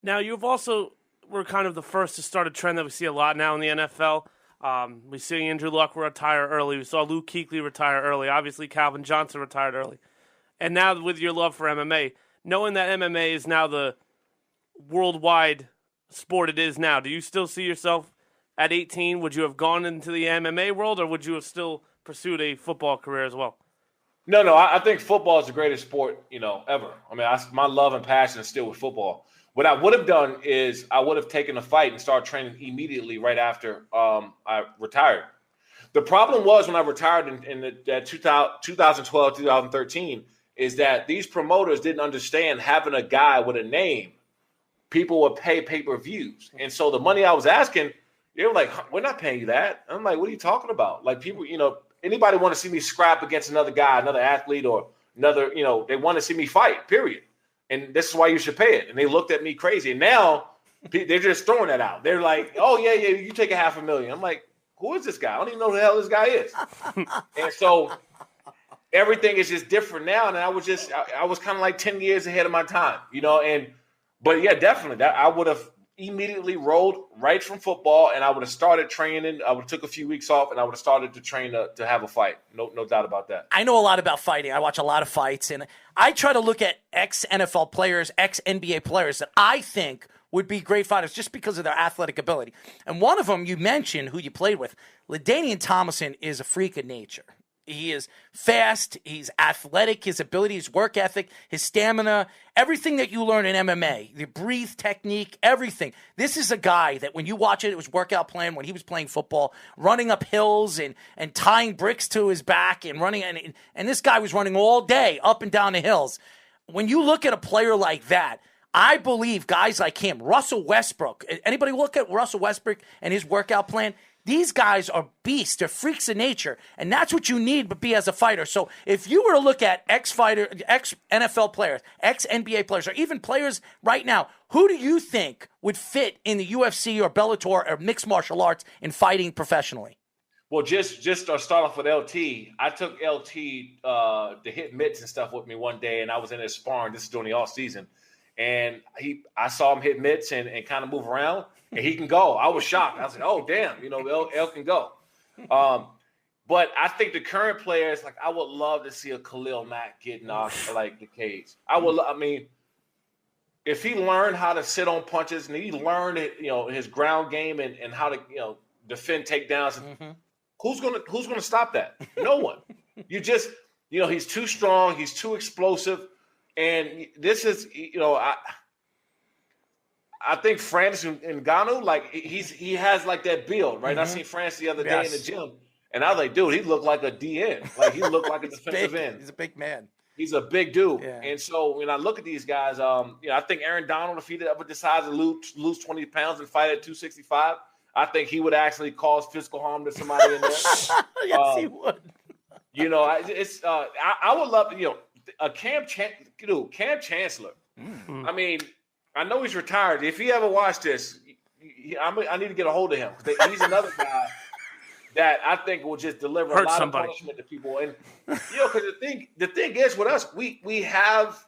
Now, you've also were kind of the first to start a trend that we see a lot now in the NFL. We see Andrew Luck retire early. We saw Luke Kuechly retire early. Obviously, Calvin Johnson retired early. And now with your love for MMA, knowing that MMA is now the worldwide sport it is now, do you still see yourself at 18? Would you have gone into the MMA world, or would you have still pursued a football career as well? No. I think football is the greatest sport, ever. I mean, my love and passion is still with football. What I would have done is I would have taken a fight and started training immediately right after I retired. The problem was when I retired in 2012, 2013, is that these promoters didn't understand having a guy with a name. People would pay pay-per-views. And so the money I was asking, they were like, we're not paying you that. I'm like, what are you talking about? Like, people, anybody want to see me scrap against another guy, another athlete, or another, they want to see me fight, period. And this is why you should pay it. And they looked at me crazy. And now they're just throwing that out. They're like, oh, yeah, you take $500,000. I'm like, who is this guy? I don't even know who the hell this guy is. And so everything is just different now. And I was kind of like 10 years ahead of my time, but yeah, definitely that I would have immediately rolled right from football, and I would have started training. I would have took a few weeks off, and I would have started to train to have a fight. No doubt about that. I know a lot about fighting. I watch a lot of fights, and I try to look at ex-NFL players, ex-NBA players that I think would be great fighters just because of their athletic ability. And one of them you mentioned, who you played with, LaDainian Tomlinson, is a freak of nature. He is fast, he's athletic, his ability, his work ethic, his stamina, everything that you learn in MMA, the breathe technique, everything. This is a guy that when you watch it was workout plan when he was playing football, running up hills and tying bricks to his back and running. And this guy was running all day up and down the hills. When you look at a player like that, I believe guys like him, Russell Westbrook, anybody look at Russell Westbrook and his workout plan? These guys are beasts. They're freaks of nature. And that's what you need to be as a fighter. So if you were to look at ex-NFL players, ex-NBA players, or even players right now, who do you think would fit in the UFC or Bellator or mixed martial arts in fighting professionally? Well, just to start off with LT, I took LT to hit mitts and stuff with me one day, and I was in his sparring. This is during the off season. And I saw him hit mitts and kind of move around. And he can go. I was shocked. I was like, oh, damn, L can go. But I think the current players, like, I would love to see a Khalil Mack get knocked like the cage. If he learned how to sit on punches and he learned his ground game and how to defend takedowns, who's gonna stop that? No one. He's too strong, he's too explosive, and this is I think Francis Ngannou, like he has like that build, right? I seen Francis the other day in the gym, and I was like, dude, he looked like a DN. Like he looked like a defensive end. He's a big man. He's a big dude. Yeah. And so when I look at these guys, I think Aaron Donald, if he decides to lose 20 pounds and fight at 265, I think he would actually cause physical harm to somebody in there. Yes, he would. I would love Cam Chancellor. Mm. I mean, I know he's retired. If he ever watched this, I need to get a hold of him. He's another guy that I think will just deliver a lot of punishment to people. And because the thing is with us, we have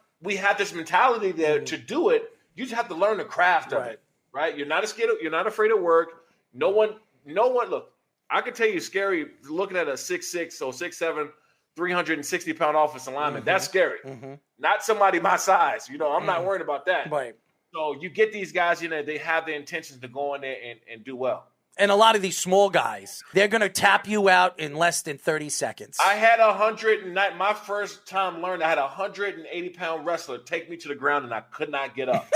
this mentality that to do it, you just have to learn the craft of it, right? You're not scared. You're not afraid of work. No one. Look, I can tell you, scary looking at a 6'6", so 6'7", 360-pound offensive lineman. That's scary. Mm-hmm. Not somebody my size. I'm not worried about that. Right. So you get these guys, they have the intentions to go in there and do well. And a lot of these small guys, they're going to tap you out in less than 30 seconds. I had my first time learning, I had a 180-pound wrestler take me to the ground, and I could not get up.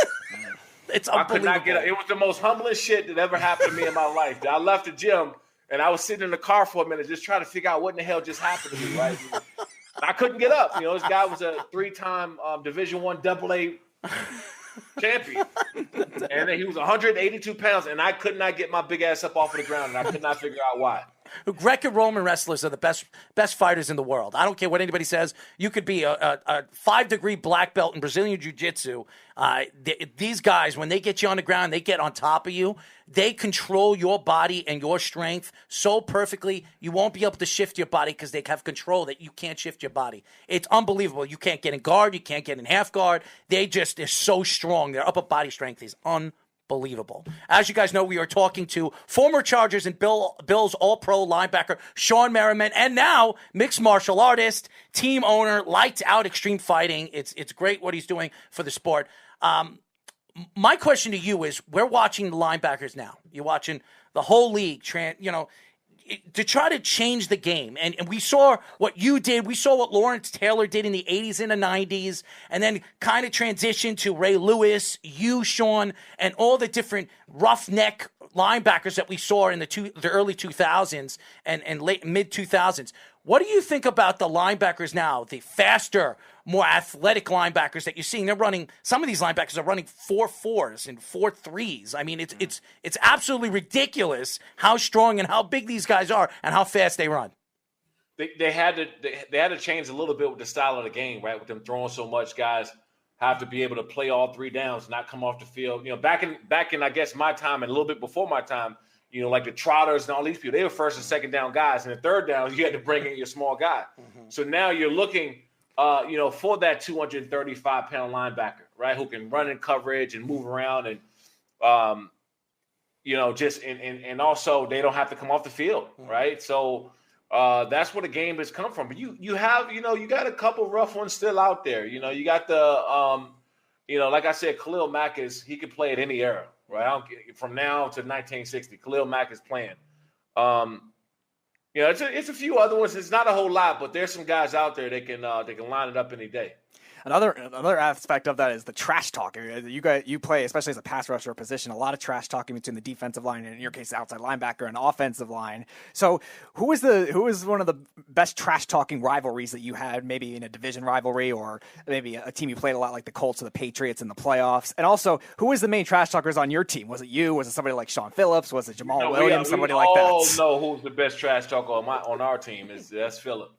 It's unbelievable. I could not get up. It was the most humbling shit that ever happened to me in my life. I left the gym, and I was sitting in the car for a minute just trying to figure out what in the hell just happened to me, right? I couldn't get up. This guy was a 3-time Division I AA champion. And he was 182 pounds, and I could not get my big ass up off of the ground, and I could not figure out why. Greco-Roman wrestlers are the best fighters in the world. I don't care what anybody says. You could be a 5-degree black belt in Brazilian Jiu-Jitsu. These guys, when they get you on the ground, they get on top of you. They control your body and your strength so perfectly, you won't be able to shift your body because they have control that you can't shift your body. It's unbelievable. You can't get in guard. You can't get in half guard. They're so strong. Their upper body strength is unbelievable. As you guys know, we are talking to former Chargers and Bills All-Pro linebacker Shawne Merriman, and now mixed martial artist, team owner, lights out extreme fighting. It's great what he's doing for the sport. My question to you is, we're watching the linebackers now. You're watching the whole league, to try to change the game. And we saw what you did. We saw what Lawrence Taylor did in the 80s and the 90s, and then kind of transitioned to Ray Lewis, you, Sean, and all the different roughneck linebackers that we saw in the early 2000s and late mid-2000s. What do you think about the linebackers now, the faster, more athletic linebackers that you're seeing? They're running, some of these linebackers are running 4.4s and 4.3s. I mean, it's absolutely ridiculous how strong and how big these guys are and how fast they run. They had to change a little bit with the style of the game, right? With them throwing so much, guys have to be able to play all 3 downs, not come off the field. Back in I guess my time and a little bit before my time, like the Trotters and all these people, they were first and second down guys. And the third down, you had to bring in your small guy. Mm-hmm. So now you're looking, for that 235-pound linebacker, right, who can run in coverage and move around and, and also they don't have to come off the field, right? So that's where the game has come from. But you have, you got a couple rough ones still out there. You got the, like I said, Khalil Mack he could play at any era. Right, from now to 1960, Khalil Mack is playing. It's a few other ones. It's not a whole lot, but there's some guys out there that can line it up any day. Another aspect of that is the trash talk. You play, especially as a pass rusher position, a lot of trash talking between the defensive line and, in your case, the outside linebacker and offensive line. So who is one of the best trash talking rivalries that you had, maybe in a division rivalry or maybe a team you played a lot like the Colts or the Patriots in the playoffs? And also, who is the main trash talkers on your team? Was it you? Was it somebody like Sean Phillips? Was it Jamal Williams? Somebody like that? We all know who's the best trash talker on our team. That's Philip.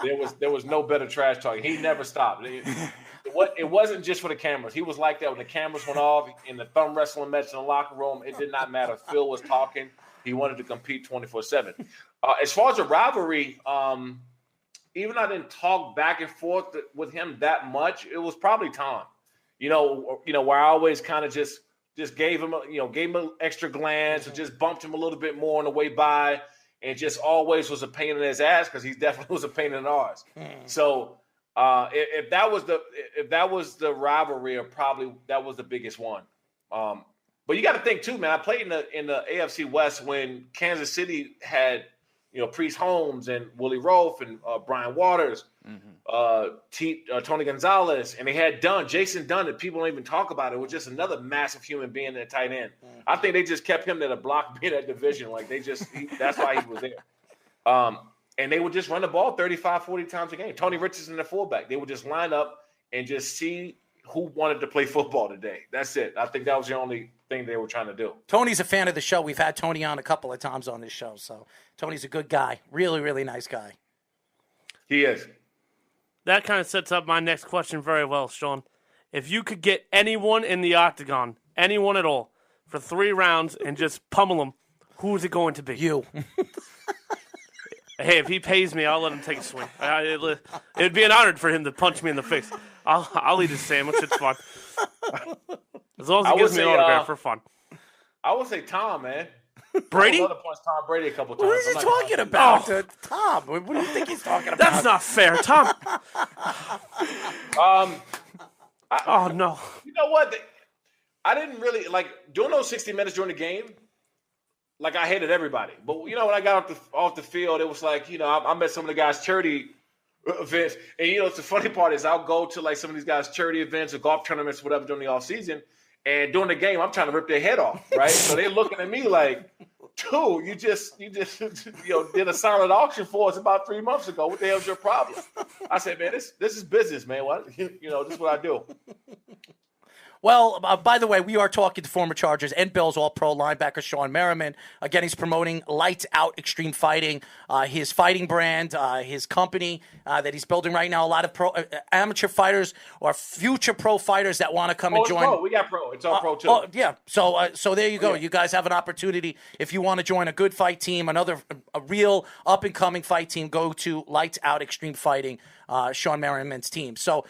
There was no better trash talking. He never stopped. It wasn't just for the cameras. He was like that when the cameras went off in the thumb wrestling match in the locker room. It did not matter. Phil was talking. He wanted to compete 24/7. As far as a rivalry, even I didn't talk back and forth with him that much. It was probably Tom. Where I always kind of just gave him an extra glance or just bumped hm a little bit more on the way by. And just always was a pain in his ass because he definitely was a pain in ours. So if that was the rivalry, or probably that was the biggest one. But you got to think too, man. I played in the AFC West when Kansas City had Priest Holmes and Willie Roaf and Brian Waters, Tony Gonzalez, and they had Jason Dunn, that people don't even talk about. It was just another massive human being at tight end. I think they just kept him there to block me in that division. Like that's why he was there. And they would just run the ball 35, 40 times a game. Tony Richardson, the fullback, they would just line up and just see who wanted to play football today. That's it. I think that was the only thing they were trying to do. Tony's a fan of the show. We've had Tony on a couple of times on this show. So Tony's a good guy. Really, really nice guy. He is. That kind of sets up my next question very well, Sean. If you could get anyone in the Octagon, anyone at all, for 3 rounds and just pummel them, who is it going to be? You. Hey, if he pays me, I'll let him take a swing. It'd be an honor for him to punch me in the face. I'll eat his sandwich. It's fun. As long as he gives me an autograph for fun. I would say Tom, man. Brady? I would have punched Tom Brady a couple times. What is he talking about? Tom, what do you think he's talking about? That's not fair, Tom. Oh, no. You know what? I didn't really, doing those 60 minutes during the game, I hated everybody. But, when I got off the field, it was I met some of the guys' charity events. And, it's the funny part is I'll go to, some of these guys' charity events or golf tournaments, whatever, during the off season. And during the game, I'm trying to rip their head off, right? So they're looking at me like, dude, you just did a silent auction for us about 3 months ago. What the hell's your problem? I said, man, this is business, man. What this is what I do. Well, by the way, we are talking to former Chargers and Bills All-Pro linebacker Shawne Merriman. Again, he's promoting Lights Out Extreme Fighting, his fighting brand, his company that he's building right now. A lot of amateur fighters or future pro fighters that want to come and join. Pro. We got pro. It's all pro too. Yeah. So there you go. You guys have an opportunity if you want to join a good fight team, a real up-and-coming fight team. Go to Lights Out Extreme Fighting, Shawne Merriman's team. So.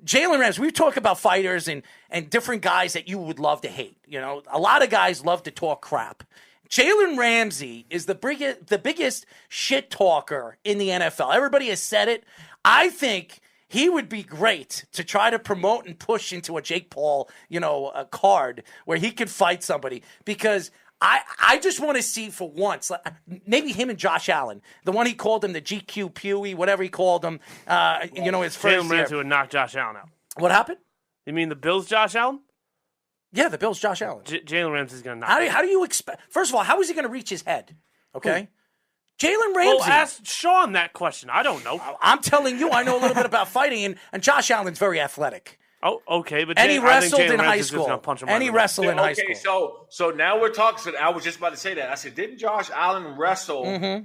Jalen Ramsey, we talk about fighters and different guys that you would love to hate. You know, a lot of guys love to talk crap. Jalen Ramsey is the biggest shit talker in the NFL. Everybody has said it. I think he would be great to try to promote and push into a Jake Paul, a card where he could fight somebody because I just want to see for once, maybe him and Josh Allen, the one he called him the GQ Pewee, whatever he called him, his first Jalen Ramsey would knock Josh Allen out. What happened? You mean the Bills' Josh Allen? Yeah, the Bills' Josh Allen. Jalen Ramsey's going to knock him out. How do you expect? First of all, how is he going to reach his head? Okay. Jalen Ramsey. Well, ask Sean that question. I don't know. I'm telling you, I know a little bit about fighting, and Josh Allen's very athletic. Oh, okay, but he wrestled in high school. High school. So now we're talking. So I was just about to say that. I said, didn't Josh Allen wrestle? Mm-hmm.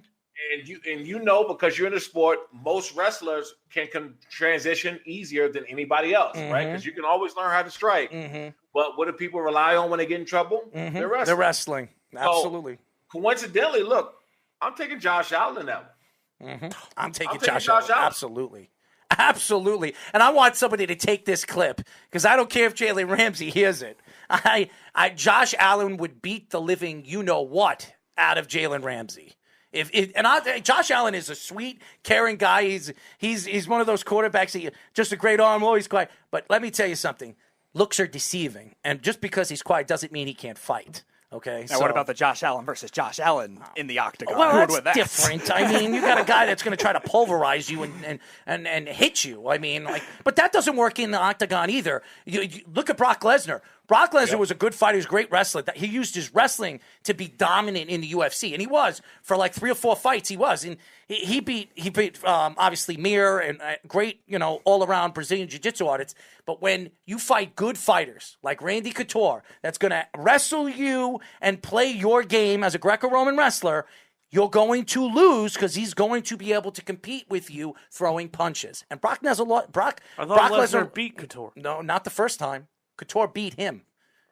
And you know, because you're in the sport, most wrestlers can transition easier than anybody else, right? Because you can always learn how to strike. But what do people rely on when they get in trouble? They're wrestling. They're wrestling. Absolutely. So, coincidentally, look, I'm taking Josh Allen in that one. I'm taking Josh Allen. Absolutely. And I want somebody to take this clip because I don't care if Jalen Ramsey hears it. Josh Allen would beat the living you-know-what out of Jalen Ramsey. Josh Allen is a sweet, caring guy. He's one of those quarterbacks, just a great arm, always quiet. But let me tell you something. Looks are deceiving. And just because he's quiet doesn't mean he can't fight. Okay. Now, what about the Josh Allen versus Josh Allen in the Octagon? Well, that's different. I mean, you got a guy that's going to try to pulverize you and hit you. I mean, but that doesn't work in the Octagon either. You look at Brock Lesnar. Brock Lesnar was a good fighter. He was a great wrestler. He used his wrestling to be dominant in the UFC, and he was for like 3 or 4 fights. He was, and he beat obviously Mir and great all around Brazilian jiu-jitsu artists. But when you fight good fighters like Randy Couture, that's going to wrestle you and play your game as a Greco-Roman wrestler, you're going to lose because he's going to be able to compete with you throwing punches. And Brock Lesnar beat Couture. No, not the first time. Couture beat him.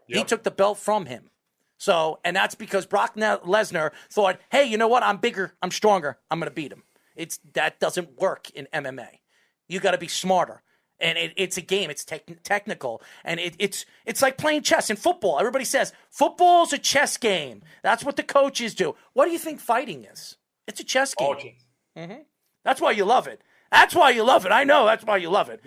Yep. He took the belt from him. So, and that's because Brock Lesnar thought, hey, you know what? I'm bigger. I'm stronger. I'm going to beat him. That doesn't work in MMA. You got to be smarter. And it's a game. It's technical. And it's like playing chess in football. Everybody says football's a chess game. That's what the coaches do. What do you think fighting is? It's a chess game. That's why you love it. I know that's why you love it.